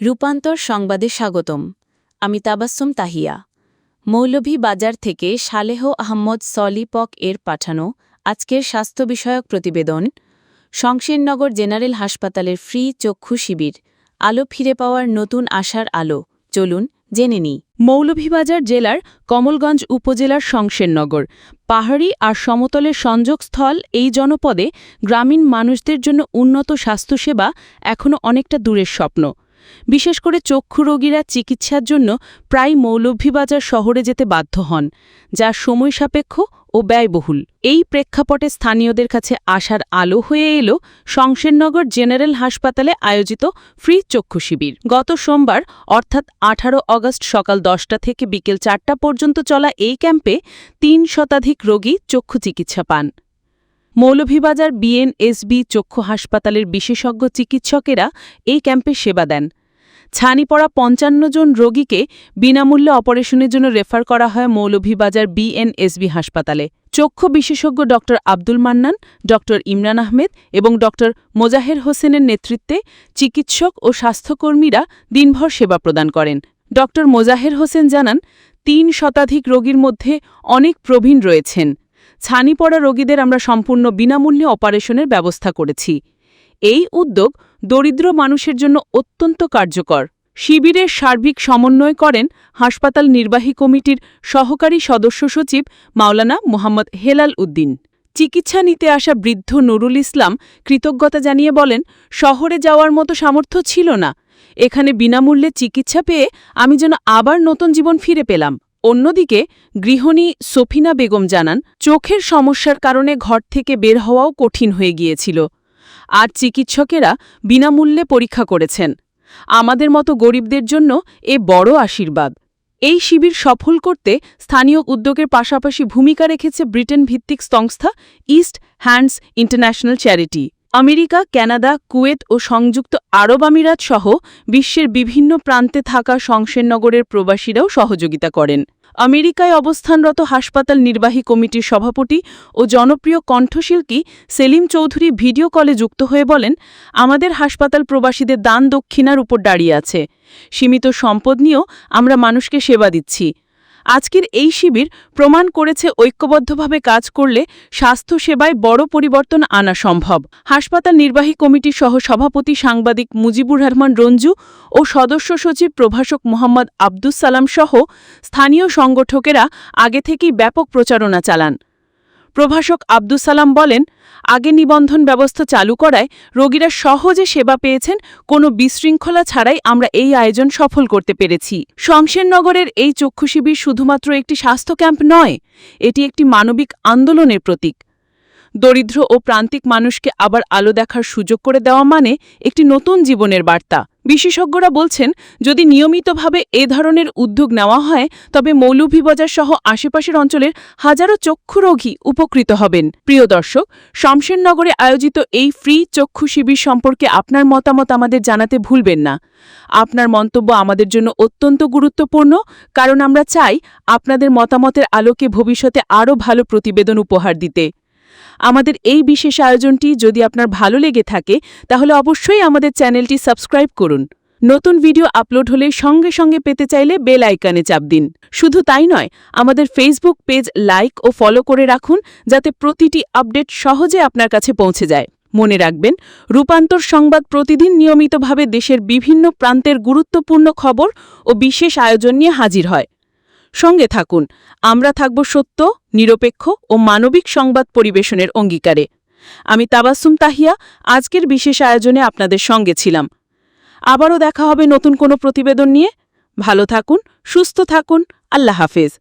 রূপান্তর সংবাদে স্বাগতম। আমি তাবাসসুম তাহিয়া। মৌলভীবাজার থেকে সালেহ আহমদ সলিপক এর পাঠানো আজকের স্বাস্থ্য বিষয়ক প্রতিবেদন। শমশেরনগর জেনারেল হাসপাতালের ফ্রি চক্ষু শিবির, আলো ফিরে পাওয়ার নতুন আশার আলো। চলুন জেনে নিই। মৌলভীবাজার জেলার কমলগঞ্জ উপজেলার শমশেরনগর পাহাড়ি আর সমতলের সংযোগস্থল এই জনপদে গ্রামীণ মানুষদের জন্য উন্নত স্বাস্থ্যসেবা এখনও অনেকটা দূরের স্বপ্ন। বিশেষ করে চক্ষু রোগীরা চিকিৎসার জন্য প্রায় মৌলভীবাজার শহরে যেতে বাধ্য হন, যা সময় সাপেক্ষ ও ব্যয়বহুল। এই প্রেক্ষাপটে স্থানীয়দের কাছে আশার আলো হয়ে এলো শমশেরনগর জেনারেল হাসপাতালে আয়োজিত ফ্রি চক্ষু শিবির। গত সোমবার অর্থাৎ 18 অগস্ট সকাল 10টা থেকে বিকেল 4টা পর্যন্ত চলা এই ক্যাম্পে 3 শতাধিক রোগী চক্ষু চিকিৎসা পান। মৌলভীবাজার বিএনএসবি চক্ষু হাসপাতালের বিশেষজ্ঞ চিকিৎসকেরা এই ক্যাম্পে সেবা দেন। ছানি পড়া 55 জন রোগীকে বিনামূল্যে অপারেশনের জন্য রেফার করা হয় মৌলভীবাজার বিএনএসবি হাসপাতালে। চক্ষু বিশেষজ্ঞ ড. আব্দুল মান্নান, ড. ইমরান আহমেদ এবং ড. মোজাহের হোসেনের নেতৃত্বে চিকিৎসক ও স্বাস্থ্যকর্মীরা দিনভর সেবা প্রদান করেন। ড. মোজাহের হোসেন জানান, 3 শতাধিক রোগীর মধ্যে অনেক প্রবীণ রয়েছেন। ছানি পড়া রোগীদের আমরা সম্পূর্ণ বিনামূল্যে অপারেশনের ব্যবস্থা করেছি। এই উদ্যোগ দরিদ্র মানুষের জন্য অত্যন্ত কার্যকর। শিবিরের সার্বিক সমন্বয় করেন হাসপাতাল নির্বাহী কমিটির সহকারী সদস্য সচিব মাওলানা মোহাম্মদ হেলাল উদ্দিন। চিকিৎসা নিতে আসা বৃদ্ধ নুরুল ইসলাম কৃতজ্ঞতা জানিয়ে বলেন, শহরে যাওয়ার মতো সামর্থ্য ছিল না। এখানে বিনামূল্যে চিকিৎসা পেয়ে আমি যেন আবার নতুন জীবন ফিরে পেলাম। অন্যদিকে গৃহিণী সফিনা বেগম জানান, চোখের সমস্যার কারণে ঘর থেকে বের হওয়াও কঠিন হয়ে গিয়েছিল। আর চিকিৎসকেরা বিনামূল্যে পরীক্ষা করেছেন। আমাদের মতো গরিবদের জন্য এ বড় আশীর্বাদ। এই শিবির সফল করতে স্থানীয় উদ্যোগের পাশাপাশি ভূমিকা রেখেছে ব্রিটেন ভিত্তিক সংস্থা East Hands International Charity. America, Canada, Kuwait ও সংযুক্ত আরব আমিরাত সহ বিশ্বের বিভিন্ন প্রান্তে থাকা শমশেরনগরের প্রবাসীরাও সহযোগিতা করেন। আমেরিকায় অবস্থানরত হাসপাতাল নির্বাহী কমিটির সভাপতি ও জনপ্রিয় কণ্ঠশিল্পী সেলিম চৌধুরী ভিডিও কলে যুক্ত হয়ে বলেন, আমাদের হাসপাতাল প্রবাসীদের দান দক্ষিণার উপর দাঁড়িয়ে আছে। সীমিত সম্পদ নিয়েও আমরা মানুষকে সেবা দিচ্ছি। আজকের এই শিবির প্রমাণ করেছে ঐক্যবদ্ধভাবে কাজ করলে স্বাস্থ্যসেবায় বড় পরিবর্তন আনা সম্ভব। হাসপাতাল নির্বাহী কমিটির সহ সভাপতি সাংবাদিক মুজিবুর রহমান রঞ্জু ও সদস্য সচিব প্রভাষক মোহাম্মদ আব্দুস সালাম সহ স্থানীয় সংগঠকেরা আগে থেকেই ব্যাপক প্রচারণা চালান। প্রভাষক আব্দুস সালাম বলেন, আগে নিবন্ধন ব্যবস্থা চালু করায় রোগীরা সহজে সেবা পেয়েছেন। কোনো বিশৃঙ্খলা ছাড়াই আমরা এই আয়োজন সফল করতে পেরেছি। শমশেরনগরের এই চক্ষু শিবির শুধুমাত্র একটি স্বাস্থ্য ক্যাম্প নয়, এটি একটি মানবিক আন্দোলনের প্রতীক। দরিদ্র ও প্রান্তিক মানুষকে আবার আলো দেখার সুযোগ করে দেওয়া মানে একটি নতুন জীবনের বার্তা। বিশেষজ্ঞরা বলছেন, যদি নিয়মিতভাবে এ ধরনের উদ্যোগ নেওয়া হয় তবে মৌলভীবাজার সহ আশেপাশের অঞ্চলের হাজারো চক্ষু রোগী উপকৃত হবেন। প্রিয় দর্শক, শমশেরনগরে আয়োজিত এই ফ্রি চক্ষু শিবির সম্পর্কে আপনার মতামত আমাদের জানাতে ভুলবেন না। আপনার মন্তব্য আমাদের জন্য অত্যন্ত গুরুত্বপূর্ণ, কারণ আমরা চাই আপনাদের মতামতের আলোকে ভবিষ্যতে আরও ভালো প্রতিবেদন উপহার দিতে। আমাদের এই বিশেষ আয়োজনটি যদি আপনার ভালো লেগে থাকে তাহলে অবশ্যই আমাদের চ্যানেলটি সাবস্ক্রাইব করুন। নতুন ভিডিও আপলোড হলে সঙ্গে সঙ্গে পেতে চাইলে বেল আইকনে চাপ দিন। শুধু তাই নয়, আমাদের ফেসবুক পেজ লাইক ও ফলো করে রাখুন, যাতে প্রতিটি আপডেট সহজে আপনার কাছে পৌঁছে যায়। মনে রাখবেন, রূপান্তর সংবাদ প্রতিদিন নিয়মিতভাবে দেশের বিভিন্ন প্রান্তের গুরুত্বপূর্ণ খবর ও বিশেষ আয়োজন নিয়ে হাজির হয়। সঙ্গে থাকুন, আমরা থাকব সত্য, নিরপেক্ষ ও মানবিক সংবাদ পরিবেশনের অঙ্গীকারে। আমি তাবাসসুম তাহিয়া আজকের বিশেষ আয়োজনে আপনাদের সঙ্গে ছিলাম। আবারও দেখা হবে নতুন কোনো প্রতিবেদন নিয়ে। ভালো থাকুন, সুস্থ থাকুন। আল্লাহ হাফেজ।